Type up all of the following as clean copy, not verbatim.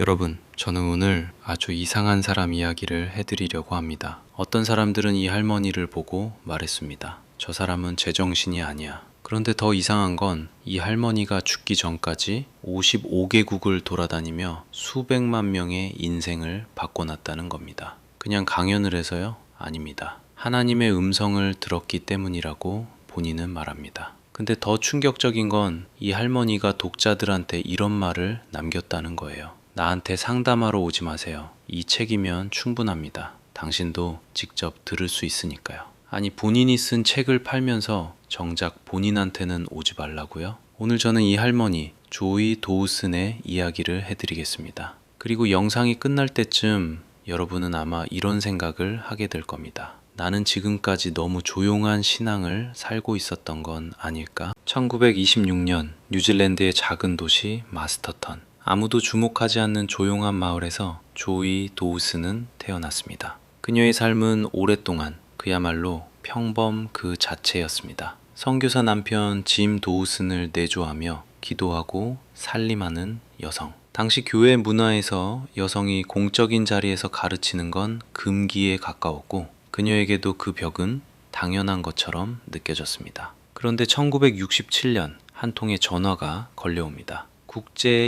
여러분, 저는 오늘 아주 이상한 사람 이야기를 해드리려고 합니다. 어떤 사람들은 이 할머니를 보고 말했습니다. 저 사람은 제정신이 아니야. 그런데 더 이상한 건 이 할머니가 죽기 전까지 55개국을 돌아다니며 수백만 명의 인생을 바꿔놨다는 겁니다. 그냥 강연을 해서요? 아닙니다. 하나님의 음성을 들었기 때문이라고 본인은 말합니다. 근데 더 충격적인 건 이 할머니가 독자들한테 이런 말을 남겼다는 거예요. 나한테 상담하러 오지 마세요. 이 책이면 충분합니다. 당신도 직접 들을 수 있으니까요. 아니, 본인이 쓴 책을 팔면서 정작 본인한테는 오지 말라고요? 오늘 저는 이 할머니 조이 도우슨의 이야기를 해드리겠습니다. 그리고 영상이 끝날 때쯤 여러분은 아마 이런 생각을 하게 될 겁니다. 나는 지금까지 너무 조용한 신앙을 살고 있었던 건 아닐까? 1926년 뉴질랜드의 작은 도시 마스터턴. 아무도 주목하지 않는 조용한 마을에서 조이 도우슨은 태어났습니다. 그녀의 삶은 오랫동안 그야말로 평범 그 자체였습니다. 선교사 남편 짐 도우슨을 내조하며 기도하고 살림하는 여성. 당시 교회 문화에서 여성이 공적인 자리에서 가르치는 건 금기에 가까웠고 그녀에게도 그 벽은 당연한 것처럼 느껴졌습니다. 그런데 1967년 한 통의 전화가 걸려옵니다.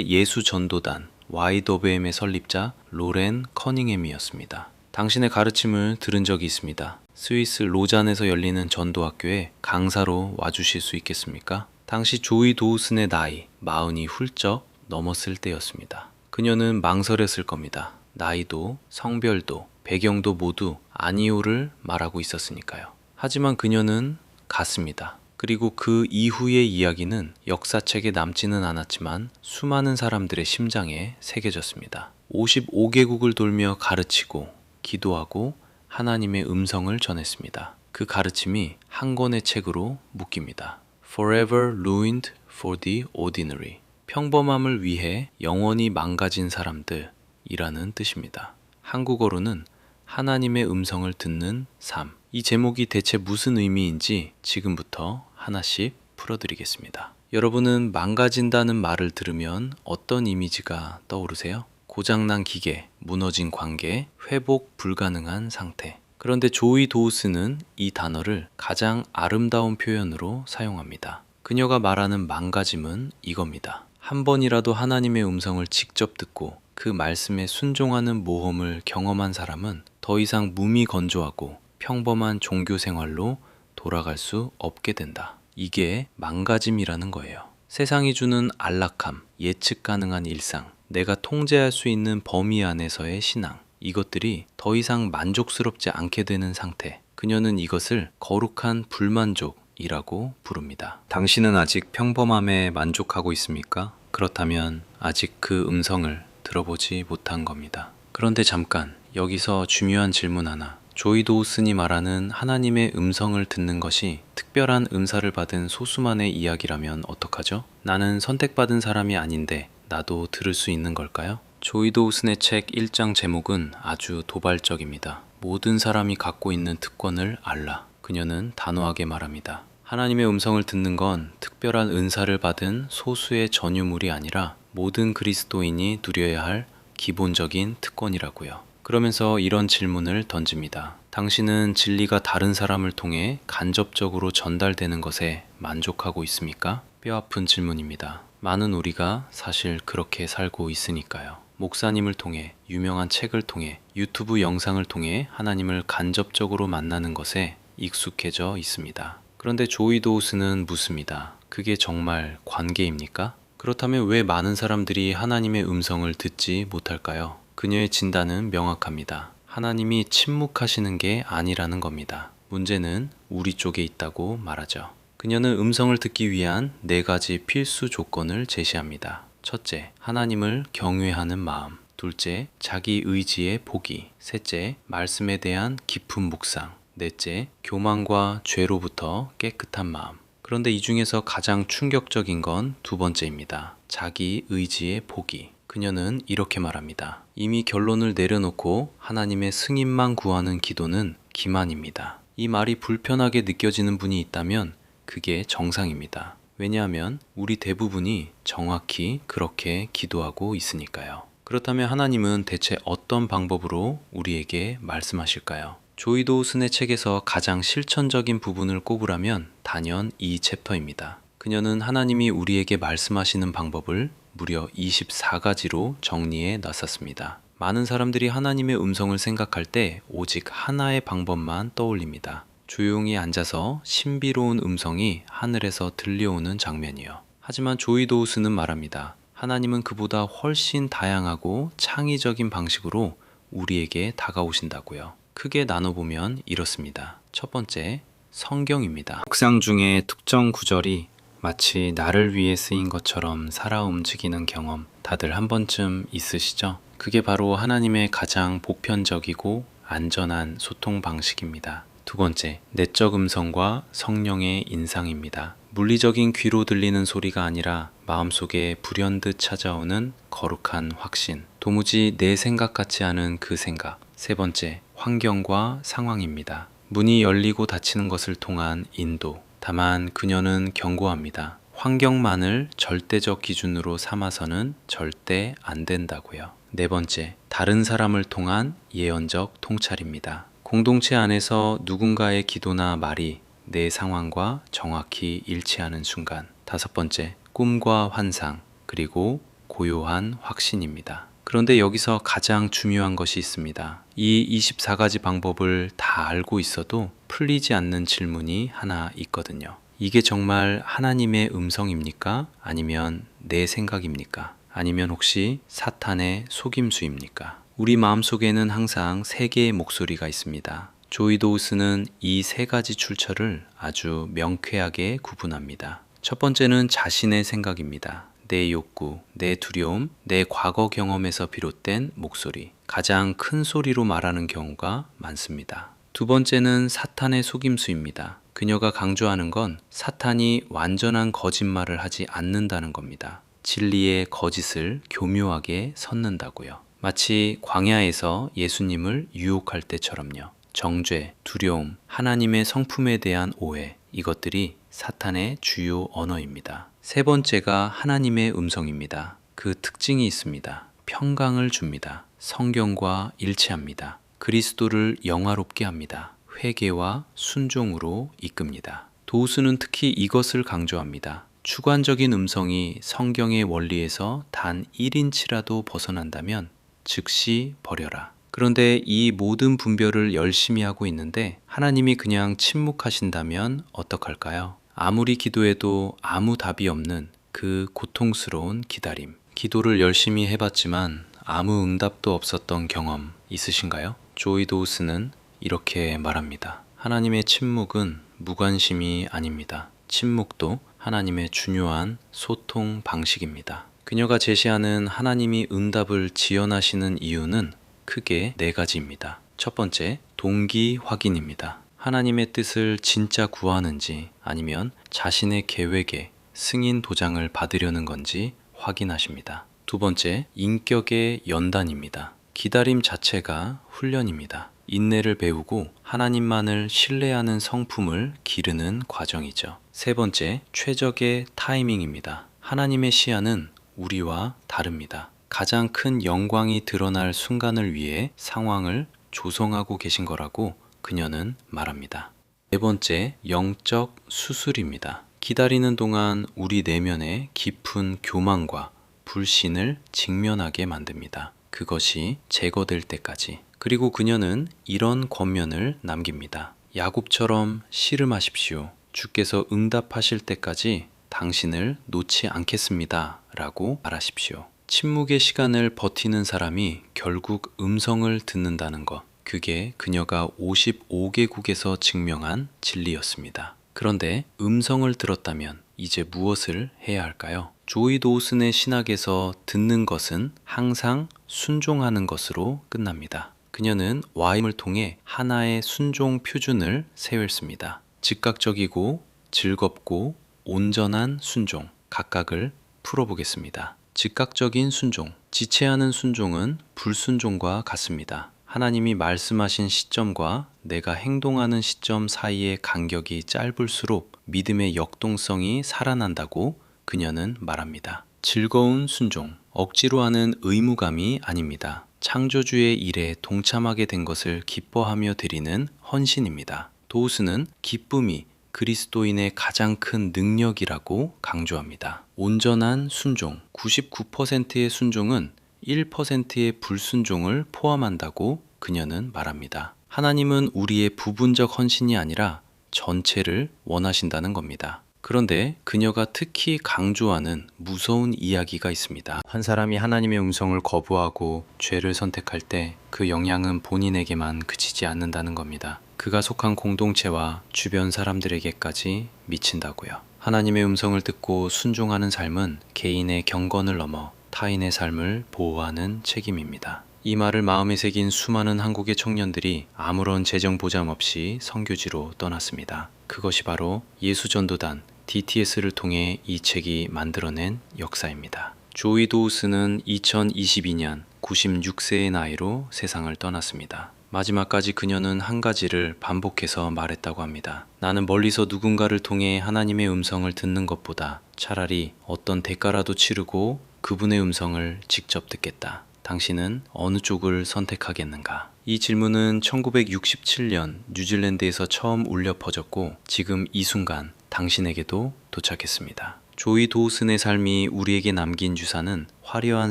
국제예수전도단 YWM의 설립자 로렌 커닝햄이었습니다. 당신의 가르침을 들은 적이 있습니다. 스위스 로잔에서 열리는 전도학교에 강사로 와주실 수 있겠습니까? 당시 조이 도우슨의 나이 40이 훌쩍 넘었을 때였습니다. 그녀는 망설였을 겁니다. 나이도 성별도 배경도 모두 아니오를 말하고 있었으니까요. 하지만 그녀는 갔습니다. 그리고 그 이후의 이야기는 역사책에 남지는 않았지만 수많은 사람들의 심장에 새겨졌습니다. 55개국을 돌며 가르치고 기도하고 하나님의 음성을 전했습니다. 그 가르침이 한 권의 책으로 묶입니다. Forever Ruined for the Ordinary. 평범함을 위해 영원히 망가진 사람들이라는 뜻입니다. 한국어로는 하나님의 음성을 듣는 삶. 이 제목이 대체 무슨 의미인지 지금부터 하나씩 풀어드리겠습니다. 여러분은 망가진다는 말을 들으면 어떤 이미지가 떠오르세요? 고장난 기계, 무너진 관계, 회복 불가능한 상태. 그런데 조이 도우슨은 이 단어를 가장 아름다운 표현으로 사용합니다. 그녀가 말하는 망가짐은 이겁니다. 한 번이라도 하나님의 음성을 직접 듣고 그 말씀에 순종하는 모험을 경험한 사람은 더 이상 무미건조하고 평범한 종교 생활로 돌아갈 수 없게 된다. 이게 망가짐이라는 거예요. 세상이 주는 안락함, 예측 가능한 일상, 내가 통제할 수 있는 범위 안에서의 신앙, 이것들이 더 이상 만족스럽지 않게 되는 상태. 그녀는 이것을 거룩한 불만족이라고 부릅니다. 당신은 아직 평범함에 만족하고 있습니까? 그렇다면 아직 그 음성을 들어보지 못한 겁니다. 그런데 잠깐, 여기서 중요한 질문 하나. 조이 도우슨이 말하는 하나님의 음성을 듣는 것이 특별한 은사를 받은 소수만의 이야기라면 어떡하죠? 나는 선택받은 사람이 아닌데 나도 들을 수 있는 걸까요? 조이 도우슨의 책 1장 제목은 아주 도발적입니다. 모든 사람이 갖고 있는 특권을 알라. 그녀는 단호하게 말합니다. 하나님의 음성을 듣는 건 특별한 은사를 받은 소수의 전유물이 아니라 모든 그리스도인이 누려야 할 기본적인 특권이라고요. 그러면서 이런 질문을 던집니다. 당신은 진리가 다른 사람을 통해 간접적으로 전달되는 것에 만족하고 있습니까? 뼈아픈 질문입니다. 많은 우리가 사실 그렇게 살고 있으니까요. 목사님을 통해, 유명한 책을 통해, 유튜브 영상을 통해 하나님을 간접적으로 만나는 것에 익숙해져 있습니다. 그런데 조이 도우슨은 묻습니다. 그게 정말 관계입니까? 그렇다면 왜 많은 사람들이 하나님의 음성을 듣지 못할까요? 그녀의 진단은 명확합니다. 하나님이 침묵하시는 게 아니라는 겁니다. 문제는 우리 쪽에 있다고 말하죠. 그녀는 음성을 듣기 위한 4가지 필수 조건을 제시합니다. 첫째, 하나님을 경외하는 마음. 둘째, 자기 의지의 포기. 셋째, 말씀에 대한 깊은 묵상. 넷째, 교만과 죄로부터 깨끗한 마음. 그런데 이 중에서 가장 충격적인 건 2번째입니다. 자기 의지의 포기. 그녀는 이렇게 말합니다. 이미 결론을 내려놓고 하나님의 승인만 구하는 기도는 기만입니다. 이 말이 불편하게 느껴지는 분이 있다면 그게 정상입니다. 왜냐하면 우리 대부분이 정확히 그렇게 기도하고 있으니까요. 그렇다면 하나님은 대체 어떤 방법으로 우리에게 말씀하실까요? 조이 도우슨의 책에서 가장 실천적인 부분을 꼽으라면 단연 이 챕터입니다. 그녀는 하나님이 우리에게 말씀하시는 방법을 무려 24가지로 정리해 놨었습니다. 많은 사람들이 하나님의 음성을 생각할 때 오직 하나의 방법만 떠올립니다. 조용히 앉아서 신비로운 음성이 하늘에서 들려오는 장면이요. 하지만 조이 도우슨은 말합니다. 하나님은 그보다 훨씬 다양하고 창의적인 방식으로 우리에게 다가오신다고요. 크게 나눠보면 이렇습니다. 첫 번째, 성경입니다. 묵상 중에 특정 구절이 마치 나를 위해 쓰인 것처럼 살아 움직이는 경험 다들 한 번쯤 있으시죠? 그게 바로 하나님의 가장 보편적이고 안전한 소통 방식입니다. 두 번째, 내적 음성과 성령의 인상입니다. 물리적인 귀로 들리는 소리가 아니라 마음속에 불현듯 찾아오는 거룩한 확신, 도무지 내 생각 같지 않은 그 생각. 세 번째, 환경과 상황입니다. 문이 열리고 닫히는 것을 통한 인도. 다만 그녀는 경고합니다. 환경만을 절대적 기준으로 삼아서는 절대 안 된다고요. 네 번째, 다른 사람을 통한 예언적 통찰입니다. 공동체 안에서 누군가의 기도나 말이 내 상황과 정확히 일치하는 순간. 다섯 번째, 꿈과 환상, 그리고 고요한 확신입니다. 그런데 여기서 가장 중요한 것이 있습니다. 이 24가지 방법을 다 알고 있어도 풀리지 않는 질문이 하나 있거든요. 이게 정말 하나님의 음성입니까? 아니면 내 생각입니까? 아니면 혹시 사탄의 속임수입니까? 우리 마음속에는 항상 세 개의 목소리가 있습니다. 조이 도우스는 이 세 가지 출처를 아주 명쾌하게 구분합니다. 첫 번째는 자신의 생각입니다. 내 욕구, 내 두려움, 내 과거 경험에서 비롯된 목소리. 가장 큰 소리로 말하는 경우가 많습니다. 두 번째는 사탄의 속임수입니다. 그녀가 강조하는 건 사탄이 완전한 거짓말을 하지 않는다는 겁니다. 진리의 거짓을 교묘하게 섞는다고요. 마치 광야에서 예수님을 유혹할 때처럼요. 정죄, 두려움, 하나님의 성품에 대한 오해, 이것들이 사탄의 주요 언어입니다. 세 번째가 하나님의 음성입니다. 그 특징이 있습니다. 평강을 줍니다. 성경과 일치합니다. 그리스도를 영화롭게 합니다. 회개와 순종으로 이끕니다. 도우스는 특히 이것을 강조합니다. 주관적인 음성이 성경의 원리에서 단 1인치라도 벗어난다면 즉시 버려라. 그런데 이 모든 분별을 열심히 하고 있는데 하나님이 그냥 침묵하신다면 어떡할까요? 아무리 기도해도 아무 답이 없는 그 고통스러운 기다림. 기도를 열심히 해봤지만 아무 응답도 없었던 경험 있으신가요? 조이 도우스는 이렇게 말합니다. 하나님의 침묵은 무관심이 아닙니다. 침묵도 하나님의 중요한 소통 방식입니다. 그녀가 제시하는 하나님이 응답을 지연하시는 이유는 크게 네 가지입니다. 첫 번째, 동기 확인입니다. 하나님의 뜻을 진짜 구하는지 아니면 자신의 계획에 승인 도장을 받으려는 건지 확인하십니다. 두 번째, 인격의 연단입니다. 기다림 자체가 훈련입니다. 인내를 배우고 하나님만을 신뢰하는 성품을 기르는 과정이죠. 세 번째, 최적의 타이밍입니다. 하나님의 시야는 우리와 다릅니다. 가장 큰 영광이 드러날 순간을 위해 상황을 조성하고 계신 거라고 그녀는 말합니다. 네 번째, 영적 수술입니다. 기다리는 동안 우리 내면의 깊은 교만과 불신을 직면하게 만듭니다. 그것이 제거될 때까지. 그리고 그녀는 이런 권면을 남깁니다. 야곱처럼 씨름하십시오. 주께서 응답하실 때까지 당신을 놓지 않겠습니다. 라고 말하십시오. 침묵의 시간을 버티는 사람이 결국 음성을 듣는다는 것. 그게 그녀가 55개국에서 증명한 진리였습니다. 그런데 음성을 들었다면 이제 무엇을 해야 할까요? 조이 도우슨의 신학에서 듣는 것은 항상 순종하는 것으로 끝납니다. 그녀는 와임을 통해 하나의 순종 표준을 세웠습니다. 즉각적이고 즐겁고 온전한 순종, 각각을 풀어보겠습니다. 즉각적인 순종, 지체하는 순종은 불순종과 같습니다. 하나님이 말씀하신 시점과 내가 행동하는 시점 사이의 간격이 짧을수록 믿음의 역동성이 살아난다고 그녀는 말합니다. 즐거운 순종, 억지로 하는 의무감이 아닙니다. 창조주의 일에 동참하게 된 것을 기뻐하며 드리는 헌신입니다. 도우스는 기쁨이 그리스도인의 가장 큰 능력이라고 강조합니다. 온전한 순종, 99%의 순종은 1%의 불순종을 포함한다고 그녀는 말합니다. 하나님은 우리의 부분적 헌신이 아니라 전체를 원하신다는 겁니다. 그런데 그녀가 특히 강조하는 무서운 이야기가 있습니다. 한 사람이 하나님의 음성을 거부하고 죄를 선택할 때 그 영향은 본인에게만 그치지 않는다는 겁니다. 그가 속한 공동체와 주변 사람들에게까지 미친다고요. 하나님의 음성을 듣고 순종하는 삶은 개인의 경건을 넘어 타인의 삶을 보호하는 책임입니다. 이 말을 마음에 새긴 수많은 한국의 청년들이 아무런 재정 보장 없이 선교지로 떠났습니다. 그것이 바로 예수전도단 DTS를 통해 이 책이 만들어낸 역사입니다. 조이 도우스는 2022년 96세의 나이로 세상을 떠났습니다. 마지막까지 그녀는 한 가지를 반복해서 말했다고 합니다. 나는 멀리서 누군가를 통해 하나님의 음성을 듣는 것보다 차라리 어떤 대가라도 치르고 그분의 음성을 직접 듣겠다. 당신은 어느 쪽을 선택하겠는가? 이 질문은 1967년 뉴질랜드에서 처음 울려 퍼졌고 지금 이 순간 당신에게도 도착했습니다. 조이 도우슨의 삶이 우리에게 남긴 유산은 화려한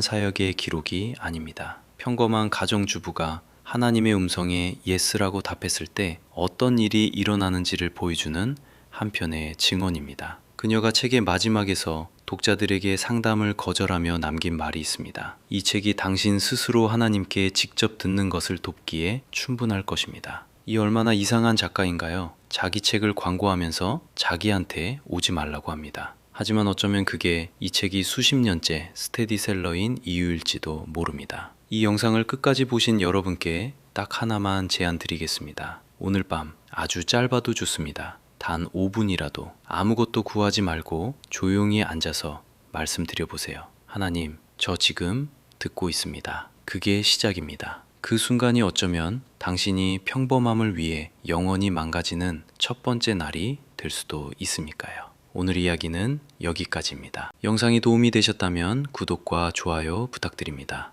사역의 기록이 아닙니다. 평범한 가정주부가 하나님의 음성에 예스라고 답했을 때 어떤 일이 일어나는지를 보여주는 한편의 증언입니다. 그녀가 책의 마지막에서 독자들에게 상담을 거절하며 남긴 말이 있습니다. 이 책이 당신 스스로 하나님께 직접 듣는 것을 돕기에 충분할 것입니다. 이 얼마나 이상한 작가인가요? 자기 책을 광고하면서 자기한테 오지 말라고 합니다. 하지만 어쩌면 그게 이 책이 수십 년째 스테디셀러인 이유일지도 모릅니다. 이 영상을 끝까지 보신 여러분께 딱 하나만 제안 드리겠습니다. 오늘 밤 아주 짧아도 좋습니다. 단 5분이라도 아무것도 구하지 말고 조용히 앉아서 말씀드려보세요. 하나님, 저 지금 듣고 있습니다. 그게 시작입니다. 그 순간이 어쩌면 당신이 평범함을 위해 영원히 망가지는 첫 번째 날이 될 수도 있으니까요. 오늘 이야기는 여기까지입니다. 영상이 도움이 되셨다면 구독과 좋아요 부탁드립니다.